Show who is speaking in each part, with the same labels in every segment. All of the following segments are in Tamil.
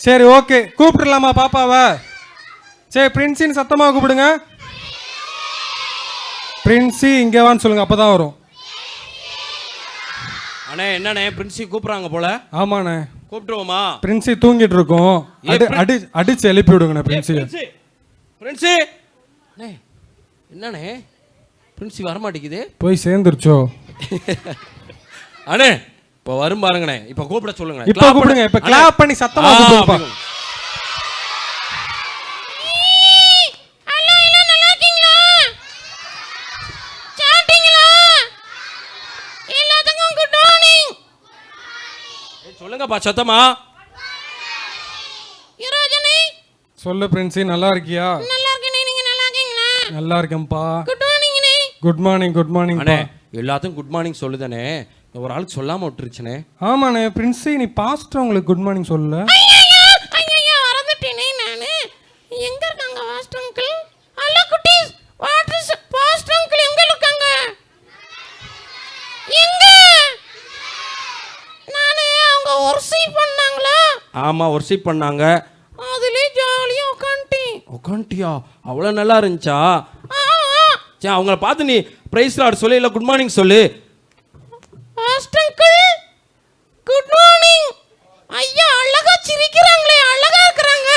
Speaker 1: சரி ஓகே, கூப்பிட்டுலாமா பாப்பாவை? சரி பிரின்ஸின்னு சத்தமாக கூப்பிடுங்க. பிரின்ஸி இங்கே வான்னு சொல்லுங்க, அப்பதான் வரும்.
Speaker 2: அண்ணே என்னண்ணே பிரின்சி கூப்பிட்றாங்க போல.
Speaker 1: ஆமாண்ணே,
Speaker 2: கூப்பிட்டுருவோமா?
Speaker 1: பிரின்ஸி தூங்கிட்டு இருக்கோம், அடிச்சு எழுப்பி விடுங்கண்ணே பிரின்ஸி.
Speaker 2: பிரின்சி அண்ணே என்னண்ணே பிரின்சி வரமாட்டேங்குது,
Speaker 1: போய் சேர்ந்துருச்சோ?
Speaker 2: அண்ணே இப்போ வரும் பாருங்கண்ணே, இப்போ கூப்பிட சொல்லுங்க.
Speaker 1: இப்போ கூப்பிடுங்க, இப்போ கிளாப் பண்ணி சத்தமா கூப்பிடுங்க.
Speaker 2: சொல்லுங்கப்பா சத்தமா.
Speaker 1: சொல்லு பிரின்சி, நல்லா இருக்கியா?
Speaker 3: நல்லா இருக்கேனே, நீங்க நல்லா இருக்கீங்களா?
Speaker 1: நல்லா இருக்கேன்ப்பா.
Speaker 3: குட் மார்னிங் நே.
Speaker 1: Good morning. குட் மார்னிங்
Speaker 2: அண்ணே எல்லாத்துக்கும் குட் மார்னிங் சொல்லுதானே, ஒரு ஆளுக்கு சொல்லாம விட்டுருச்சுனே.
Speaker 1: ஆமாண்ணே பிரின்சி, நீ பாஸ்டர் உங்களுக்கு குட் மார்னிங் சொல்லல.
Speaker 3: ஐயா மறந்துட்டேனே நானு. எங்க இருக்காங்க பாஸ்டர் அங்கிள்? ஹலோ குட்டீஸ், வாட் இஸ் பாஸ்டர் அங்கிள் எங்க இருக்காங்க? எங்க? நானே அவங்க வொர்ஷிப் பண்ணாங்களா?
Speaker 2: ஆமா வொர்ஷிப் பண்ணாங்க,
Speaker 3: அதுல ஜாலியா
Speaker 2: உட்காந்துட்டியா? அவ்வளோ நல்லா இருந்துச்சா? சரி அவங்கள பார்த்து நீ பிரைஸ் லார்ட் சொல்லு, இல்லை குட் மார்னிங் சொல்லு.
Speaker 3: Pastor uncle good morning. ஐயா அழகா சிரிக்கிறாங்களே, அழகா இருக்கறாங்க.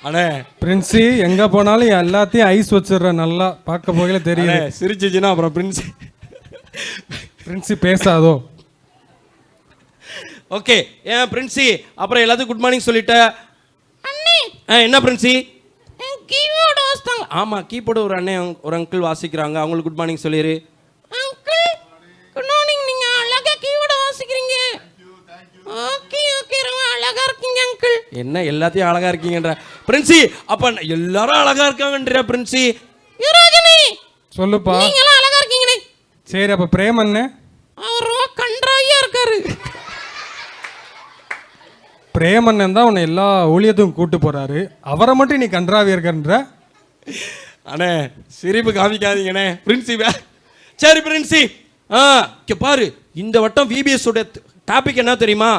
Speaker 2: அண்ணே
Speaker 1: பிரின்சி எங்க போனாலும் எல்லாத்தையும் ஐஸ் வச்சிடுற, நல்லா பார்க்க போகல தெரியுது.
Speaker 2: சிரிச்சிச்சுன்னா அப்புறம்
Speaker 1: பிரின்சி பேசாதோ?
Speaker 2: ஓகே ஏன் பிரின்சி அப்புறம் எல்லாத்துக்கும் குட் மார்னிங் சொல்லிட்ட
Speaker 3: அண்ணே.
Speaker 2: என்ன பிரின்சி?
Speaker 3: கீபோர்டு வாசித்தாங்க.
Speaker 2: ஆமா கீபோர்டு ஒரு அண்ணே ஒரு அங்கிள் வாசிக்கிறாங்க, அவங்களுக்கு குட் மார்னிங் சொல்லிரு.
Speaker 3: Uncle good morning. நீங்க அழகா கீபோர்டு வாசிக்கிறீங்க. ஓகே ஓகே, ரொம்ப அழகா இருக்கீங்க அங்கிள்.
Speaker 2: என்ன எல்லாத்தையும் அழகா இருக்கீங்கன்ற பிரின்சி? அப்ப எல்லாரும் அழகா இருக்காங்கன்ற பிரின்சி.
Speaker 3: யுவராஜனே
Speaker 1: சொல்லுப்பா.
Speaker 3: நீங்களும் அழகா இருக்கீங்கனே.
Speaker 1: சரி அப்ப பிரேமண்ணே?
Speaker 3: அவர் கன்றாவியா இருக்காரு.
Speaker 1: பிரேமண்ணன் தான் உன்னை எல்லா ஊழியத்துக்கும் கூட்டு போறாரு, அவரை மட்டும் நீ கன்றாவி இருக்கன்ற.
Speaker 2: அண்ணே சிரிப்பு காமிக்காதீங்கண்ணே பிரின்சி. சரி பிரின்சி, பாரு இந்த வட்டம் விபிஎஸ் உடைய டாபிக் என்ன தெரியுமா?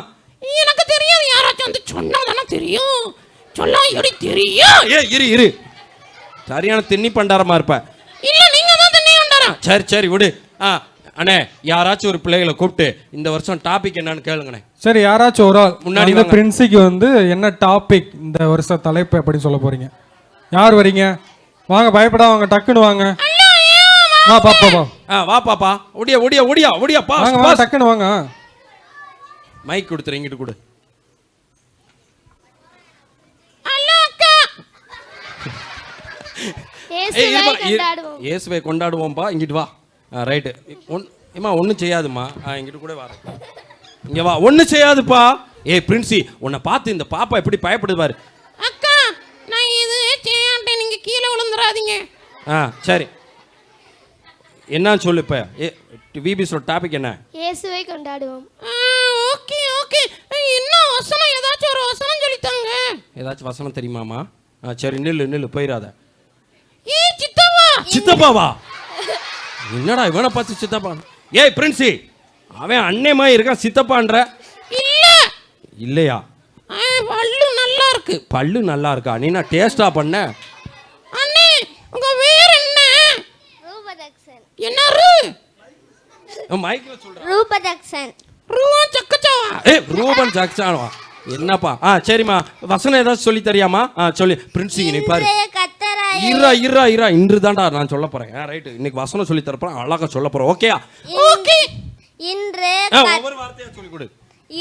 Speaker 3: எனக்கு தெரியாது, யாராச்சும் வந்து சொன்னாதானே தெரியும். சொல்ல எப்படி தெரியும்?
Speaker 2: இரு சரியான திண்ணி பண்டாரமா இருப்ப.
Speaker 3: இல்ல நீங்க தான் திண்ணி பண்டாரம்.
Speaker 2: சரி விடு. அண்ணே யாராச்சும் ஒரு பிள்ளைகளை கூப்பிட்டு இந்த வருஷம் டாபிக் என்னன்னு கேளுங்கண்ணே.
Speaker 1: சரி யாராச்சும் ஒரு ஆள்
Speaker 2: முன்னாடி
Speaker 1: பிரின்சிக்கு வந்து என்ன டாபிக் இந்த வருஷ தலைப்பு எப்படி சொல்ல போறீங்க? யார் வரீங்க? வாங்க, பயப்படாம வாங்க, டக்குன்னு வாங்க. வா பாப்பா.
Speaker 2: வா பாப்பா, ஒடியா பா.
Speaker 1: வாங்க டக்குன்னு வாங்க.
Speaker 2: மைக் கொடுத்துரு, இங்கிட்டு கொடு. இயேசுவை கொண்டாடுவோம்பா, இங்கிட்டு வா. ரைட்டு. ஒன்றும் செய்யாதுமா, இங்கிட்டு கூட வர. இங்கே வா, ஒன்றும் செய்யாதுப்பா. பிரின்சி உன்னை பார்த்து இந்த பாப்பா எப்படி பயப்படுது பாரு.
Speaker 3: அக்கா நான் இது செய்யாட்டேன், நீங்க கீழே விழுந்துடாதீங்க.
Speaker 2: சரி என்ன சொல்லு இப்போ? விபிஎஸோட டாபிக் என்ன?
Speaker 4: இயேசுவை கொண்டாடுவோம்.
Speaker 3: ஓகே என்ன வசனம், ஏதாச்சும் ஒரு வசனம் சொல்லித்தாங்க.
Speaker 2: ஏதாச்சும் வசனம் தெரியுமாமா? சரி நில்லு போயிடாத. சித்தப்பாவா? என்னடா இவனை பார்த்து சித்தப்பா? பிரின்சி அவன் அண்ணேமா இருக்கான், சித்தப்பான்ற. இல்லையா? பல்லு நல்லா இருக்கா? நீ நான் டேஸ்டா பண்ண.
Speaker 3: அண்ணே உங்க பேர் என்ன?
Speaker 4: ரூபதக்ஷன்.
Speaker 3: என்ன
Speaker 2: மைக்ல சொல்ற.
Speaker 4: ரூபதக்ஷன்.
Speaker 2: ரூபன் ஜக்சானவா? என்னப்பா? சரிம்மா வசனம் ஏதாச்சும் சொல்லி தரியாமா? சொல்லி பிரின்சி நீ பாரு. இரா இன்று தான்டா நான் சொல்ல போறேன். ரைட்டு, இன்னைக்கு வசனம் சொல்லி தரப்போறேன், அழகா சொல்ல போறேன். ஓகேயா?
Speaker 3: ஓகே.
Speaker 4: இன்று
Speaker 2: ஒவ்வொரு வார்த்தையா சொல்லி கொடு.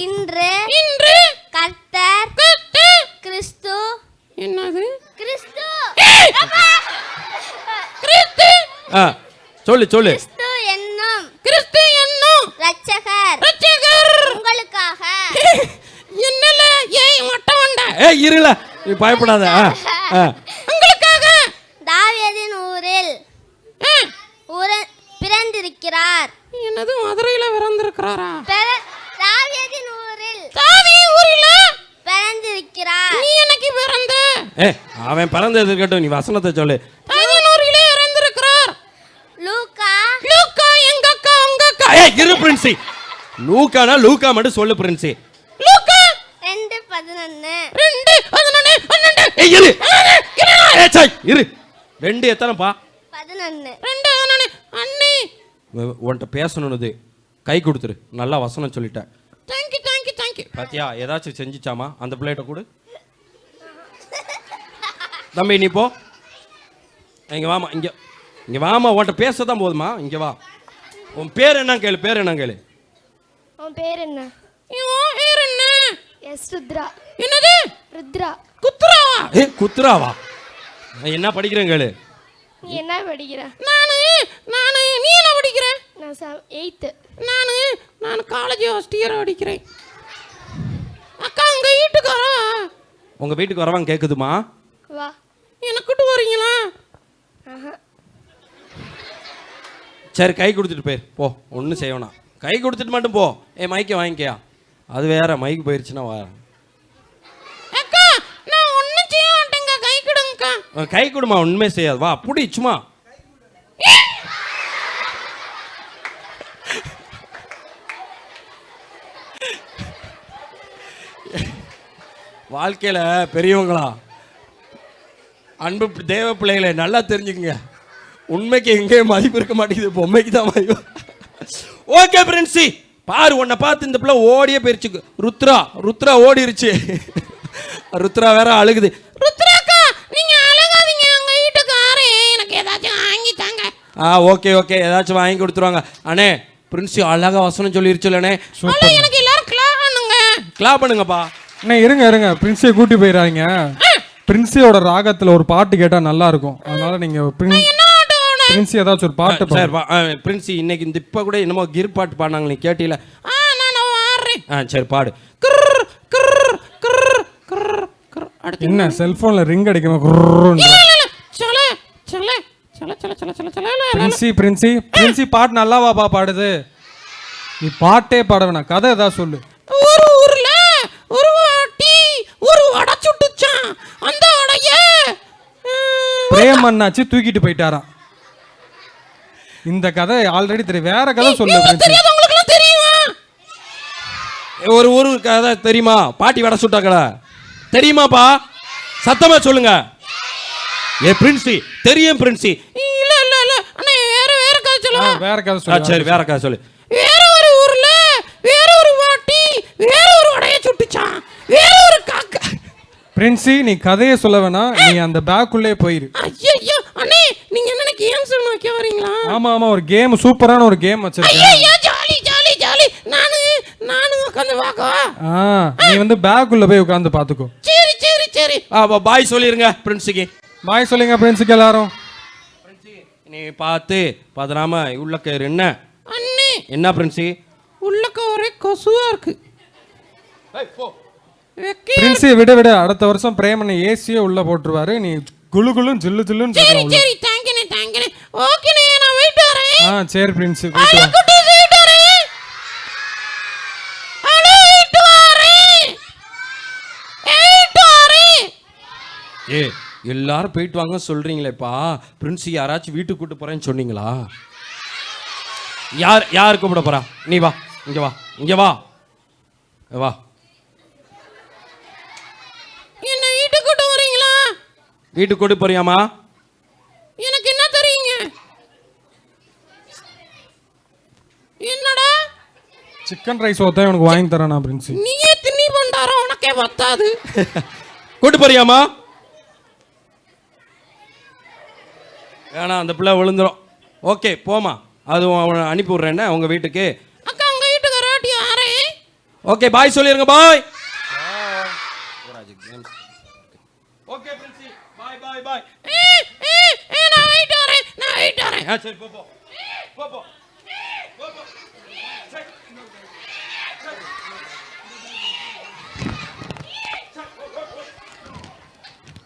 Speaker 4: இன்று கர்த்தர் கிறிஸ்து.
Speaker 3: என்னது
Speaker 4: கிறிஸ்து?
Speaker 3: கிறிஸ்து.
Speaker 2: சொல்லு.
Speaker 3: கிறிஸ்து என்னும்
Speaker 4: இரட்சகர் உங்களுக்காக.
Speaker 3: என்னல மட்டவண்ட.
Speaker 2: இருல நீ பயப்படாத.
Speaker 3: உங்களுக்காக
Speaker 4: தாவீதின் ஊரில் பிறந்திருக்கிறார்.
Speaker 3: என்னது மதுரையில பிறந்திருக்கிறாரா?
Speaker 4: தாவீதின் ஊரில் பிறந்திருக்கிறார்.
Speaker 3: நீ எனக்கு பிறந்த?
Speaker 2: அவன் பிறந்தது இருக்கட்டும், நீ வசனத்தை சொல்லு.
Speaker 3: தாவீதின் ஊரிலே பிறந்திருக்கிறார்.
Speaker 4: லூக்கா
Speaker 3: எங்க அக்கா உங்க அக்கா.
Speaker 2: இரு பிரின்சி, லூக்கானா லூக்கா மட்டும் சொல்லு பிரின்சி.
Speaker 3: லூக்கா
Speaker 4: 2:11.
Speaker 3: 2:11.
Speaker 2: ஏய் இரு. ஏய் சை இரு. 2 எத்தனைப்பா?
Speaker 4: 11.
Speaker 3: 2:11. அண்ணே
Speaker 2: உன்கிட்ட பேசணும்னு கை கொடுத்துரு. நல்லா வசனம் சொல்லிட்டேன்.
Speaker 3: Thank you thank you thank you.
Speaker 2: பாத்தியா ஏதாச்சும் செஞ்சுச்சாமா அந்த பிள்ளைகிட்ட கொடு. தம்பி நீ போ. இங்க வாமா இங்க வாமா. உன்கிட்ட பேச தான் போதுமா. இங்க வா. உன் பேர் என்ன கேளு. பேர் என்ன கேளு.
Speaker 4: உன் பேர் என்ன?
Speaker 3: உன் பேர் என்ன?
Speaker 4: எஸ் ருத்ரா.
Speaker 3: என்னது?
Speaker 4: ருத்ரா.
Speaker 3: குத்ராவா?
Speaker 2: குத்ராவா? என்ன படிக்கிறேன் கேளு.
Speaker 4: நீ என்ன படிக்கிற?
Speaker 3: நானு நீ என்ன படிக்கிற?
Speaker 4: நான் 8th.
Speaker 3: நான் காலேஜ் ஃபர்ஸ்ட் இயர் படிக்கிறேன். அக்கா உங்க வீட்டுக்கு வரா?
Speaker 2: உங்க வீட்டுக்கு வரவாங்க கேக்குதுமா?
Speaker 4: வா.
Speaker 3: என்ன கூட்டு வரீங்களா?
Speaker 4: ஆஹா.
Speaker 2: சரி கை கொடுத்துட்டு போய் போ. ஒன்றும் செய்யணும். கை கொடுத்துட்டு மட்டும் போ. மைக்கை வாங்கிக்கியா. அது வேற மைக்கு போயிடுச்சுன்னா வா.
Speaker 3: அக்கா நான் ஒன்றும் செய்ய மாட்டேங்க. கை கொடுங்கக்கா.
Speaker 2: கை கொடுமா. ஒன்றுமே செய்யாது. வா புடி சும்மா. வாழ்க்கையில் பெரியவங்களா அன்பு தேவ பிள்ளைகளை நல்லா தெரிஞ்சுக்கங்க. உண்மைக்கு எங்கேயும் மதிப்பு இருக்க மாட்டேங்குது. பொம்மைக்கு தான் மதிப்பு. ஓகே பிரின்சி பாரு உன்னை பார்த்து இந்த பிள்ளை ஓடியே போயிருச்சு. ருத்ரா ஓடிருச்சு. ருத்ரா வேற அழுகுது.
Speaker 3: ருத்ராக்கா நீங்க அழகாதீங்க. உங்க வீட்டுக்கு ஆறே எனக்கு ஏதாச்சும் வாங்கி தாங்க.
Speaker 2: ஓகே ஏதாச்சும் வாங்கி கொடுத்துருவாங்க. அண்ணே பிரின்சி அழகா வசனம் சொல்லிருச்சுலண்ணே.
Speaker 3: எனக்கு எல்லாரும் கிளாப் பண்ணுங்க.
Speaker 2: கிளாப் பண்ணுங்கப்பா.
Speaker 1: அண்ணே இருங்க பிரின்சியை கூட்டி போயிடாதீங்க. பிரின்சியோட ராகத்துல ஒரு பாட்டு கேட்டா நல்லா இருக்கும். அதனால நீங்க பிரின்சி ஏதாச்சும் ஒரு பாட்டு
Speaker 2: சார். பிரின்சி இன்னைக்கு இந்த இப்ப கூட என்னமோ கிர் பாட்டு பாடினாங்க. நீ கேட்டீல? சரி பாடு.
Speaker 1: என்ன செல்போன்ல ரிங் அடிக்கணும். பிரின்சி பாட்டு நல்லாவாப்பா பாடுது. நீ பாட்டே பாட வேணாம். கதை ஏதாவது சொல்லு.
Speaker 3: ஒரு ஊர்ல ஒரு வாட்டி ஒரு வடை சுட்டுச்சான். அந்த வடைய
Speaker 1: பிரேம் அண்ணாச்சி தூக்கிட்டு போயிட்டாராம். இந்த கதை ஆல்ரெடி தெரியும். வேற கதை சொல்லு.
Speaker 3: உங்களுக்கு தெரியுமா?
Speaker 2: ஒரு ஊரு கதை தெரியுமா? பாட்டி வடை சுட்டா கடை தெரியுமாப்பா? சத்தமா சொல்லுங்க. பிரின்சி தெரியும். பிரின்சி
Speaker 3: இல்ல அண்ணா வேற கதை சொல்லுங்க.
Speaker 1: வேற கதை சொல்லு.
Speaker 2: சரி வேற கதை சொல்லு.
Speaker 3: வேற ஒரு ஊர்ல வேற ஒரு வாட்டி வேற ஒரு வடைய சுட்டுச்சான். வேற ஒரு காக்கா.
Speaker 1: பிரின்சி நீ கதையை சொல்ல வேணாம். நீ அந்த பேக்குள்ளே போயிரு.
Speaker 3: ஐயோ அண்ணே நீங்க என்ன கேம் சொல்ல வைக்க வரீங்களா?
Speaker 1: ஆமா ஒரு கேம் சூப்பரான ஒரு கேம் வச்சிருக்கேன்.
Speaker 3: ஐயோ ஜாலி நானு உட்கார்ந்து பார்க்கவா?
Speaker 1: நீ வந்து பேக்குள்ள போய் உட்கார்ந்து பாத்துக்கோ.
Speaker 3: சரி
Speaker 2: பாய் சொல்லிருங்க பிரின்சிக்கு.
Speaker 1: பாய் சொல்லுங்க பிரின்சிக்கு எல்லாரும்.
Speaker 2: நீ பார்த்து பதறாம உள்ளக்க என்ன
Speaker 3: அண்ணே.
Speaker 2: என்ன பிரின்சி?
Speaker 3: உள்ளக்க ஒரே கொசுவா இருக்கு.
Speaker 1: பிரின்சி விட அடுத்த வருஷம் பிரேமனை ஏசியே உள்ள போட்டுருவாரு. நீ குளுன்னு ஜில்லுன்னு
Speaker 3: சரி தேங்க்யூ. ஓகேண்ணே நான் வெயிட் வரேன்.
Speaker 1: சரி பிரின்சி
Speaker 2: எல்லாரும் போயிட்டு வாங்க சொல்றீங்களேப்பா. பிரின்சி யாராச்சும் வீட்டுக்கு கூட்டு போறேன்னு சொன்னீங்களா? யார் கூப்பிட போறா? நீ வா. இங்க வா.
Speaker 3: என்ன வீட்டுக்கு கூட்டு வரீங்களா?
Speaker 2: வீட்டுக்கு கூட்டு போறியாமா?
Speaker 3: எனக்கு என்ன தெரியுங்க? என்னடா
Speaker 1: சிக்கன் ரைஸ் ஒருத்தன் உனக்கு வாங்கி தரானா பிரின்சி?
Speaker 3: நீயே தின்னி பண்டாரோ உனக்கே பத்தாது.
Speaker 2: கூட்டு போறியாமா? ஏன்னா அந்த பிள்ளை விழுந்துரும். ஓகே போமா. அது அனுப்பி விட்றேன் உங்க வீட்டுக்கு.
Speaker 3: அக்கா உங்க வீட்டுக்கு ரோட்டி வரேன்.
Speaker 2: ஓகே பாய் சொல்லிருங்க. பாய். ஓகே பிரின்சி பாய்.
Speaker 3: நான் வெயிட் வரேன்.
Speaker 2: சரி போ.